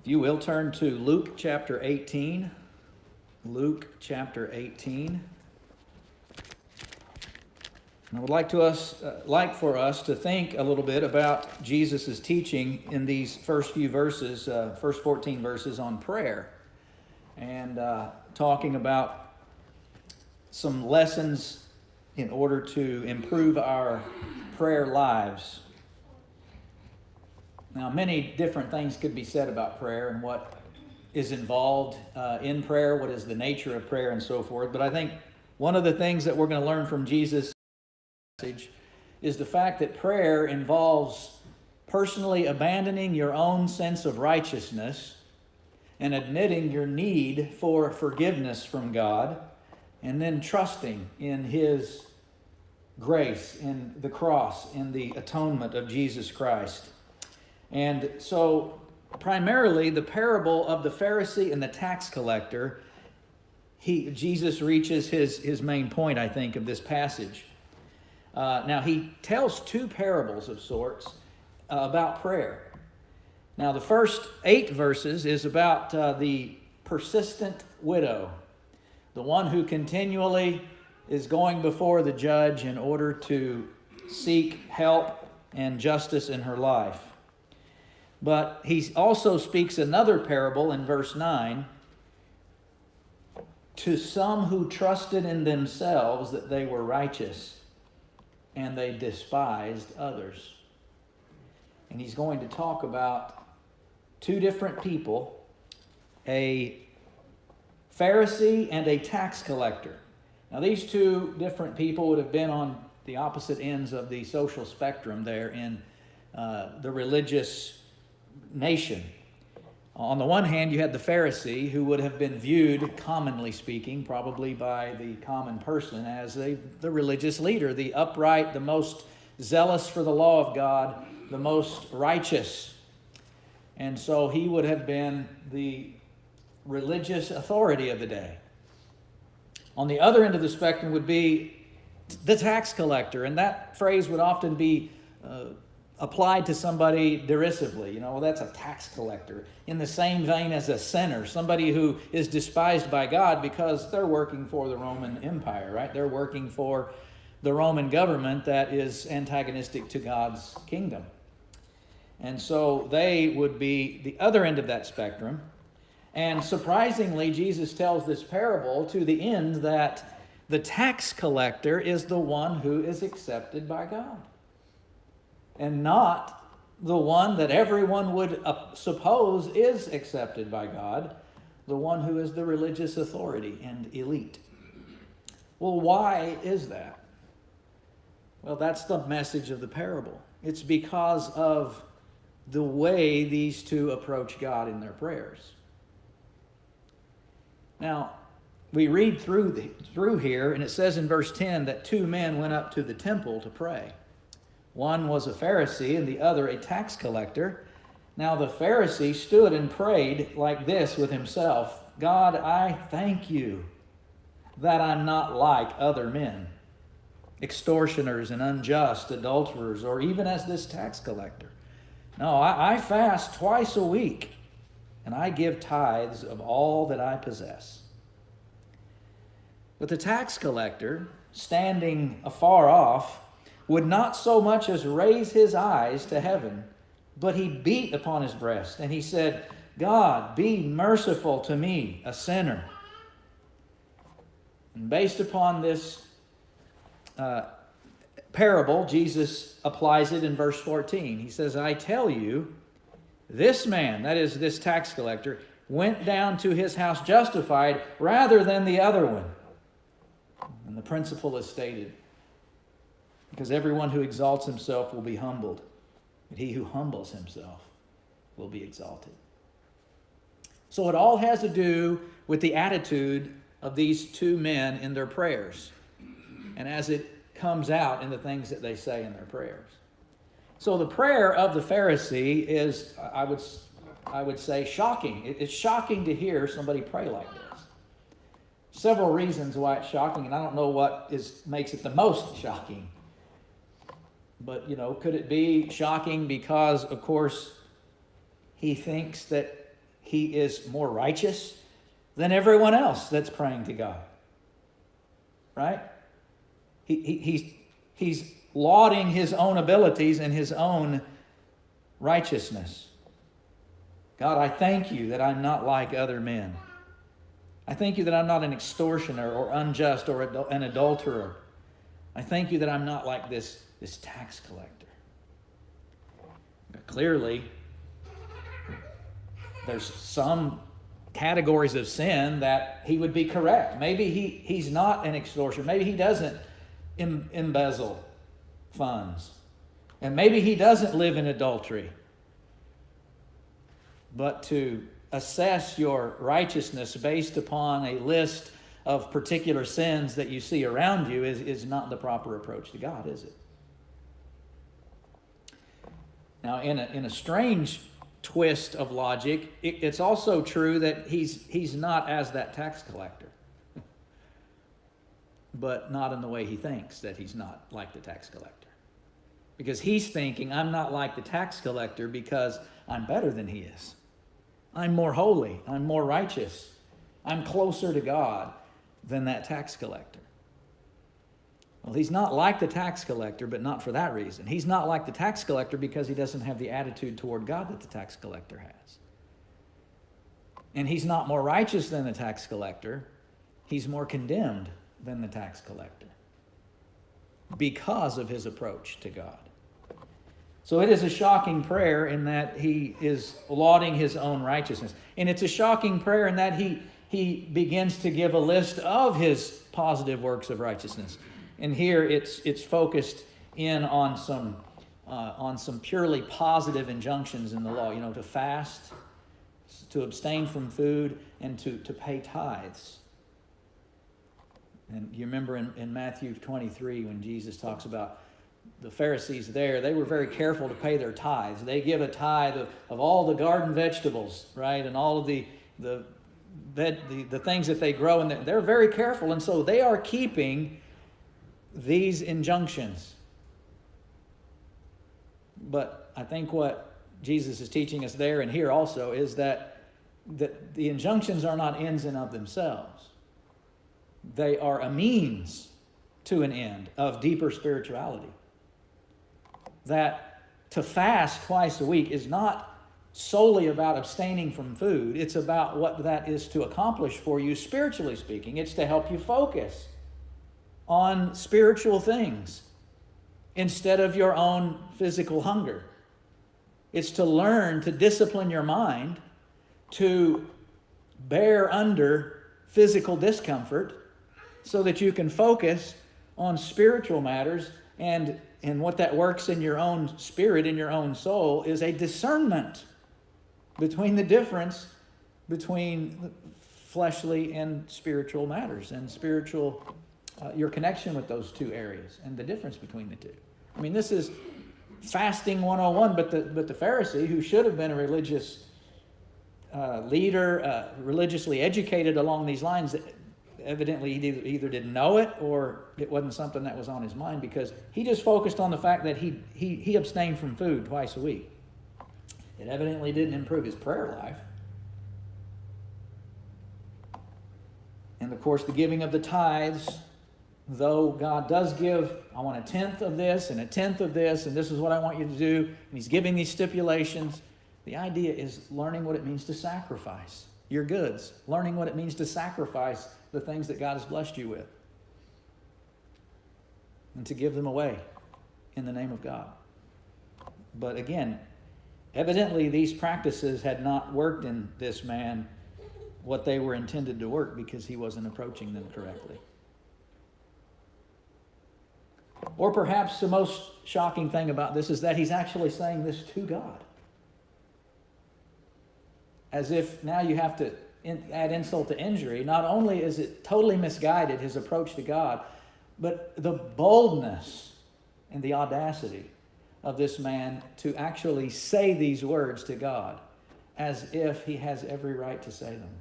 If you will, turn to Luke chapter 18. Luke chapter 18. And I would like for us to think a little bit about Jesus' teaching in these first few verses, first 14 verses on prayer, and talking about some lessons in order to improve our prayer lives. Now, many different things could be said about prayer and what is involved in prayer, what is the nature of prayer, and so forth. But I think one of the things that we're going to learn from Jesus' message is the fact that prayer involves personally abandoning your own sense of righteousness and admitting your need for forgiveness from God, and then trusting in His grace, in the cross, in the atonement of Jesus Christ. And so, primarily, the parable of the Pharisee and the tax collector, Jesus reaches his main point, I think, of this passage. Now, he tells two parables of sorts about prayer. Now, the first 8 verses is about the persistent widow, the one who continually is going before the judge in order to seek help and justice in her life. But he also speaks another parable in verse 9, to some who trusted in themselves that they were righteous, and they despised others. And he's going to talk about two different people, a Pharisee and a tax collector. Now, these two different people would have been on the opposite ends of the social spectrum there in the religious nation. On the one hand, you had the Pharisee, who would have been viewed, commonly speaking, probably by the common person, as the religious leader, the upright, the most zealous for the law of God, the most righteous. And so he would have been the religious authority of the day. On the other end of the spectrum would be the tax collector, and that phrase would often be applied to somebody derisively. Well, that's a tax collector. In the same vein as a sinner, somebody who is despised by God because they're working for the Roman Empire, right? They're working for the Roman government that is antagonistic to God's kingdom. And so they would be the other end of that spectrum. And surprisingly, Jesus tells this parable to the end that the tax collector is the one who is accepted by God, and not the one that everyone would suppose is accepted by God, the one who is the religious authority and elite. Well, why is that? Well, that's the message of the parable. It's because of the way these two approach God in their prayers. Now, we read through here, and it says in verse 10 that 2 men went up to the temple to pray. One was a Pharisee and the other a tax collector. Now the Pharisee stood and prayed like this with himself, God, I thank you that I'm not like other men, extortioners and unjust, adulterers, or even as this tax collector. No, I fast twice a week, and I give tithes of all that I possess. But the tax collector, standing afar off, would not so much as raise his eyes to heaven, but he beat upon his breast, and he said, God, be merciful to me, a sinner. And based upon this parable, Jesus applies it in verse 14. He says, I tell you, this man, that is this tax collector, went down to his house justified rather than the other one. And the principle is stated, because everyone who exalts himself will be humbled, but he who humbles himself will be exalted. So it all has to do with the attitude of these 2 men in their prayers, and as it comes out in the things that they say in their prayers. So the prayer of the Pharisee is, I would say, shocking. It's shocking to hear somebody pray like this. Several reasons why it's shocking, and I don't know what makes it the most shocking. But, could it be shocking because, of course, he thinks that he is more righteous than everyone else that's praying to God. Right? He's lauding his own abilities and his own righteousness. God, I thank you that I'm not like other men. I thank you that I'm not an extortioner or unjust or an adulterer. I thank you that I'm not like this tax collector. But clearly, there's some categories of sin that he would be correct. Maybe he's not an extortioner. Maybe he doesn't embezzle funds. And maybe he doesn't live in adultery. But to assess your righteousness based upon a list of particular sins that you see around you is not the proper approach to God, is it? Now, in a strange twist of logic, it's also true that he's not as that tax collector. But not in the way he thinks that he's not like the tax collector. Because he's thinking, I'm not like the tax collector because I'm better than he is. I'm more holy. I'm more righteous. I'm closer to God than that tax collector. Well, he's not like the tax collector, but not for that reason. He's not like the tax collector because he doesn't have the attitude toward God that the tax collector has. And he's not more righteous than the tax collector. He's more condemned than the tax collector because of his approach to God. So it is a shocking prayer in that he is lauding his own righteousness. And it's a shocking prayer in that he begins to give a list of his positive works of righteousness. And here it's focused in on some purely positive injunctions in the law. To fast, to abstain from food, and to pay tithes. And you remember in Matthew 23 when Jesus talks about the Pharisees there, they were very careful to pay their tithes. They give a tithe of all the garden vegetables, right, and all of the things that they grow, and they're very careful, and so they are keeping these injunctions. But I think what Jesus is teaching us there and here also is that the injunctions are not ends in of themselves. They are a means to an end of deeper spirituality. That to fast twice a week is not solely about abstaining from food. It's about what that is to accomplish for you spiritually speaking. It's to help you focus on spiritual things instead of your own physical hunger. It's to learn to discipline your mind to bear under physical discomfort so that you can focus on spiritual matters. And what that works in your own spirit, in your own soul, is a discernment between the difference between fleshly and spiritual matters and spiritual, your connection with those two areas and the difference between the two. I mean, this is fasting 101, but the Pharisee, who should have been a religious leader, religiously educated along these lines, evidently he either didn't know it or it wasn't something that was on his mind, because he just focused on the fact that he abstained from food twice a week. It evidently didn't improve his prayer life. And of course, the giving of the tithes, though God does give, I want 1/10 of this and 1/10 of this, and this is what I want you to do, and he's giving these stipulations, the idea is learning what it means to sacrifice your goods, learning what it means to sacrifice the things that God has blessed you with, and to give them away in the name of God. But again, evidently these practices had not worked in this man what they were intended to work, because he wasn't approaching them correctly. Or perhaps the most shocking thing about this is that he's actually saying this to God. As if now you have to add insult to injury. Not only is it totally misguided, his approach to God, but the boldness and the audacity of this man to actually say these words to God as if he has every right to say them.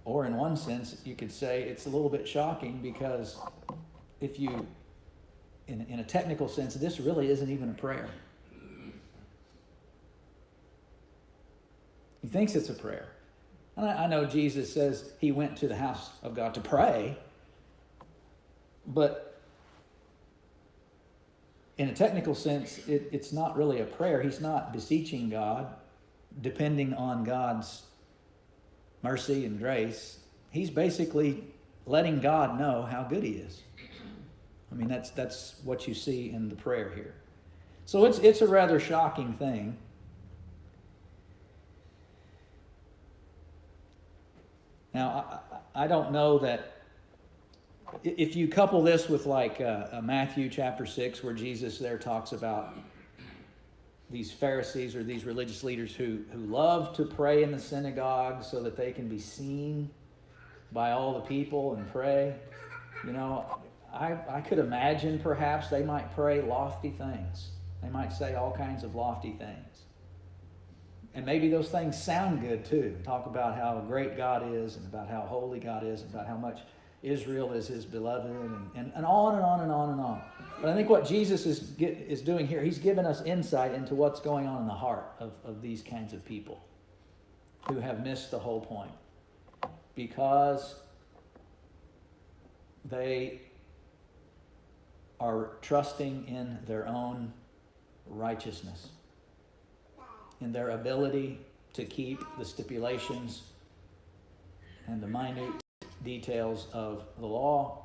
Or in one sense, you could say it's a little bit shocking, because if you in a technical sense, this really isn't even a prayer. He thinks it's a prayer. And I know Jesus says he went to the house of God to pray, but in a technical sense, it's not really a prayer. He's not beseeching God, depending on God's mercy and grace. He's basically letting God know how good he is. I mean, that's what you see in the prayer here. So it's a rather shocking thing. Now, I don't know that if you couple this with like Matthew chapter 6, where Jesus there talks about these Pharisees or these religious leaders who love to pray in the synagogue so that they can be seen by all the people and pray. You know, I could imagine perhaps they might pray lofty things. They might say all kinds of lofty things. And maybe those things sound good too. Talk about how great God is and about how holy God is and about how much Israel is his beloved and on and on and on and on. But I think what Jesus is doing here, he's given us insight into what's going on in the heart of these kinds of people who have missed the whole point because they are trusting in their own righteousness, in their ability to keep the stipulations and the minute details of the law.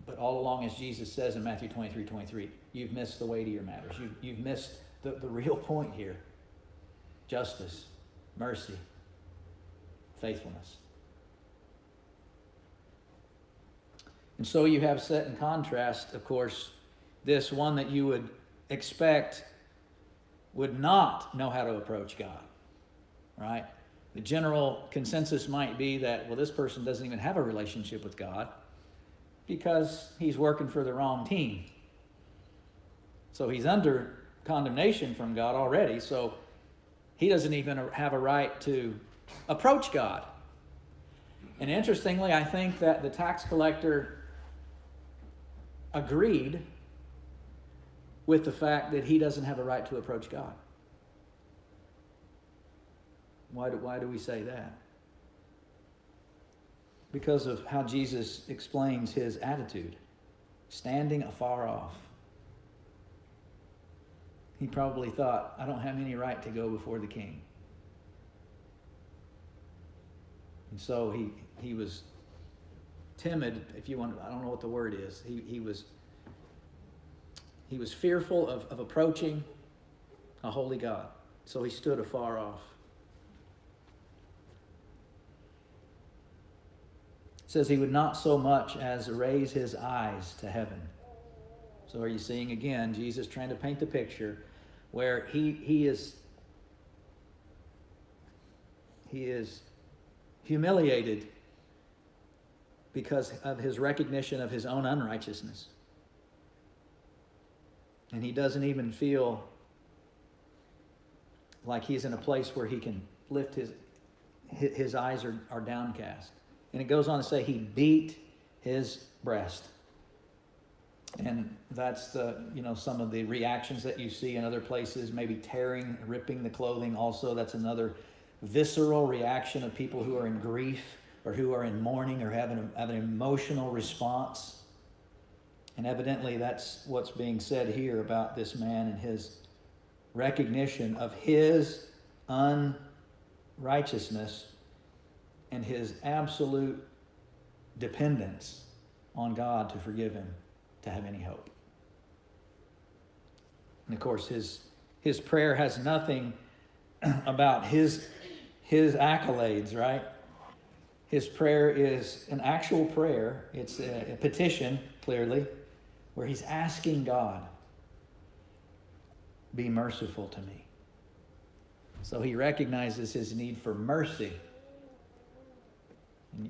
But all along, as Jesus says in Matthew 23:23, you've missed the weightier matters. You've missed the real point here. Justice, mercy, faithfulness. And so you have set in contrast, of course, this one that you would expect would not know how to approach God, right? The general consensus might be that, well, this person doesn't even have a relationship with God because he's working for the wrong team. So he's under condemnation from God already, so he doesn't even have a right to approach God. And interestingly, I think that the tax collector agreed with the fact that he doesn't have a right to approach God. Why do we say that? Because of how Jesus explains his attitude, standing afar off. He probably thought, I don't have any right to go before the king. And so he was timid, if you want, I don't know what the word is. He was fearful of approaching a holy God. So he stood afar off. It says he would not so much as raise his eyes to heaven. So are you seeing again Jesus trying to paint the picture where he is humiliated because of his recognition of his own unrighteousness. And he doesn't even feel like he's in a place where he can lift his eyes are downcast. And it goes on to say he beat his breast. And that's some of the reactions that you see in other places, maybe tearing, ripping the clothing. Also, that's another visceral reaction of people who are in grief or who are in mourning or have an emotional response. And evidently that's what's being said here about this man and his recognition of his unrighteousness and his absolute dependence on God to forgive him, to have any hope. And of course, his prayer has nothing about his accolades, right? His prayer is an actual prayer. It's a petition, clearly, where he's asking God, be merciful to me. So he recognizes his need for mercy.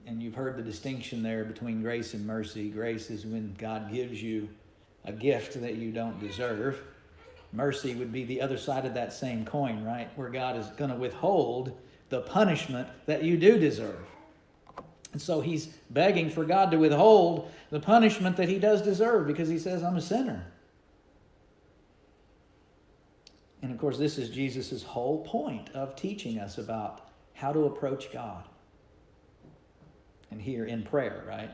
And you've heard the distinction there between grace and mercy. Grace is when God gives you a gift that you don't deserve. Mercy would be the other side of that same coin, right? Where God is going to withhold the punishment that you do deserve. And so he's begging for God to withhold the punishment that he does deserve because he says, I'm a sinner. And of course, this is Jesus' whole point of teaching us about how to approach God. And here in prayer, right?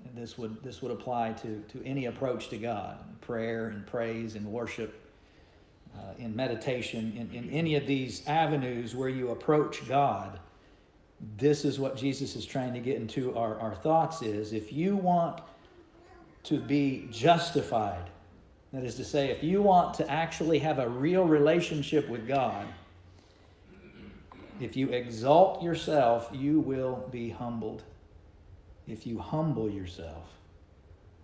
And this would apply to any approach to God, prayer and praise and worship, in meditation, in any of these avenues where you approach God. This is what Jesus is trying to get into our thoughts is, if you want to be justified, that is to say, if you want to actually have a real relationship with God, if you exalt yourself, you will be humbled. If you humble yourself,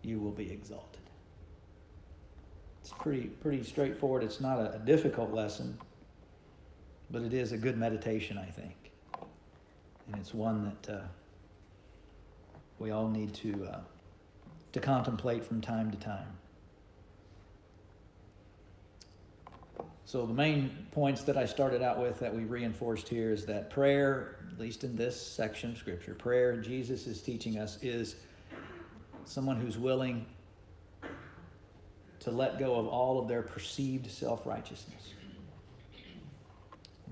you will be exalted. It's pretty straightforward. It's not a difficult lesson, but it is a good meditation, I think. And it's one that we all need to contemplate from time to time. So the main points that I started out with that we reinforced here is that prayer, at least in this section of Scripture, prayer, Jesus is teaching us, is someone who's willing to let go of all of their perceived self-righteousness.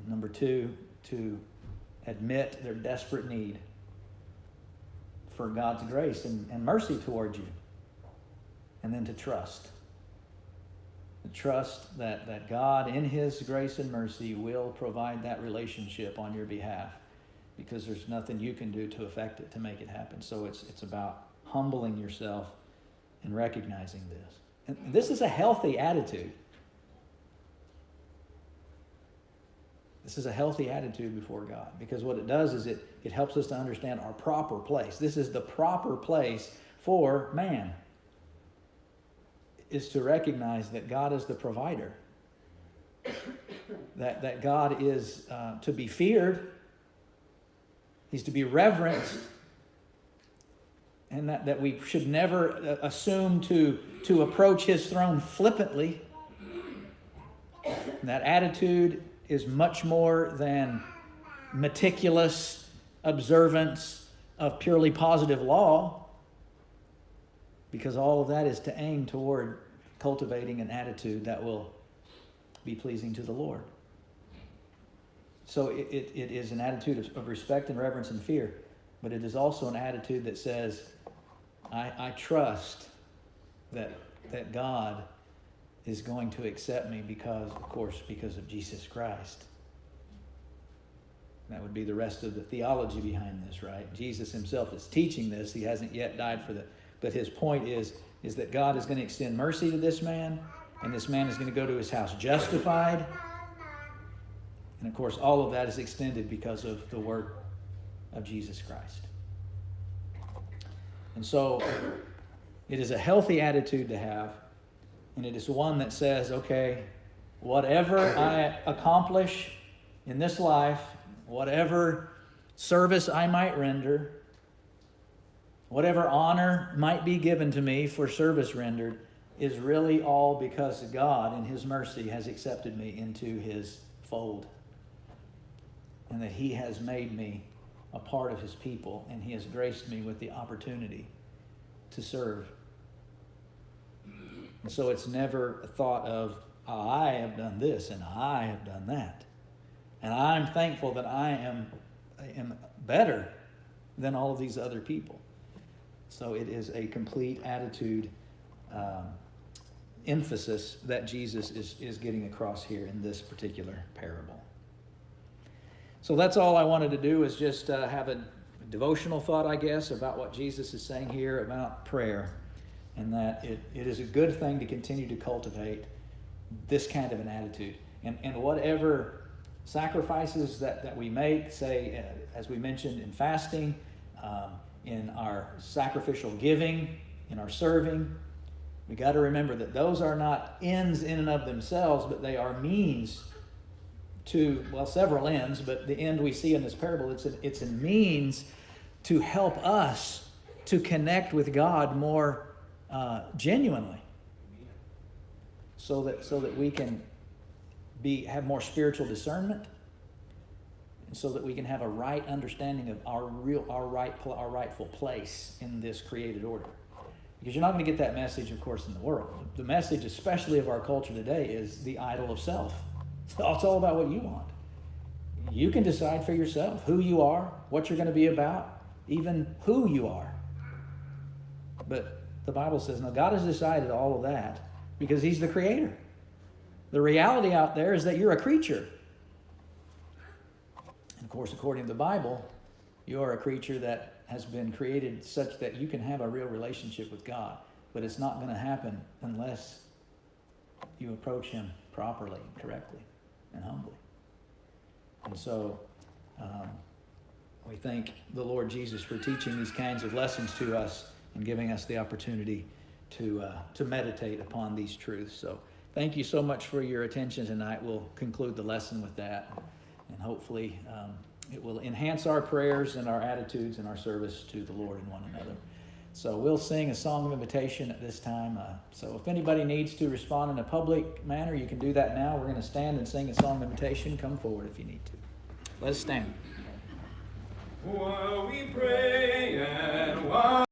Number two, to admit their desperate need for God's grace and mercy toward you. And then to trust. To trust that God, in His grace and mercy, will provide that relationship on your behalf, because there's nothing you can do to affect it, to make it happen. So it's about humbling yourself and recognizing this. And this is a healthy attitude. This is a healthy attitude before God, because what it does is it helps us to understand our proper place. This is the proper place for man, is to recognize that God is the provider, that God is to be feared, He's to be reverenced, and that we should never assume to approach His throne flippantly. And that attitude is much more than meticulous observance of purely positive law, because all of that is to aim toward cultivating an attitude that will be pleasing to the Lord. So it is an attitude of respect and reverence and fear, but it is also an attitude that says, I trust that God is going to accept me because of Jesus Christ. That would be the rest of the theology behind this, right? Jesus Himself is teaching this. He hasn't yet died for but His point is that God is going to extend mercy to this man, and this man is going to go to his house justified. And of course, all of that is extended because of the work of Jesus Christ. And so it is a healthy attitude to have, and it is one that says, okay, whatever I accomplish in this life, whatever service I might render, whatever honor might be given to me for service rendered, is really all because God in His mercy has accepted me into His fold, and that He has made me a part of His people, and He has graced me with the opportunity to serve. And so it's never a thought of, I have done this and I have done that, and I'm thankful that I am better than all of these other people. So it is a complete attitude emphasis that Jesus is getting across here in this particular parable. So that's all I wanted to do, is just have a devotional thought, I guess, about what Jesus is saying here about prayer, and that it is a good thing to continue to cultivate this kind of an attitude. And whatever sacrifices that we make, say, as we mentioned, in fasting, in our sacrificial giving, in our serving, we got to remember that those are not ends in and of themselves, but they are means to, several ends, but the end we see in this parable, it's a means to help us to connect with God more genuinely, so that we can have more spiritual discernment, and so that we can have a right understanding of our rightful place in this created order. Because you're not going to get that message, of course, in the world. The message, especially of our culture today, is the idol of self. It's all about what you want. You can decide for yourself who you are, what you're going to be about, even who you are. But the Bible says, no, God has decided all of that because He's the Creator. The reality out there is that you're a creature. And of course, according to the Bible, you are a creature that has been created such that you can have a real relationship with God. But it's not going to happen unless you approach Him properly, correctly, and humbly. And so we thank the Lord Jesus for teaching these kinds of lessons to us and giving us the opportunity to meditate upon these truths. So thank you so much for your attention tonight. We'll conclude the lesson with that. And hopefully it will enhance our prayers and our attitudes and our service to the Lord and one another. So we'll sing a song of invitation at this time. So if anybody needs to respond in a public manner, you can do that now. We're going to stand and sing a song of invitation. Come forward if you need to. Let us stand. While we pray and while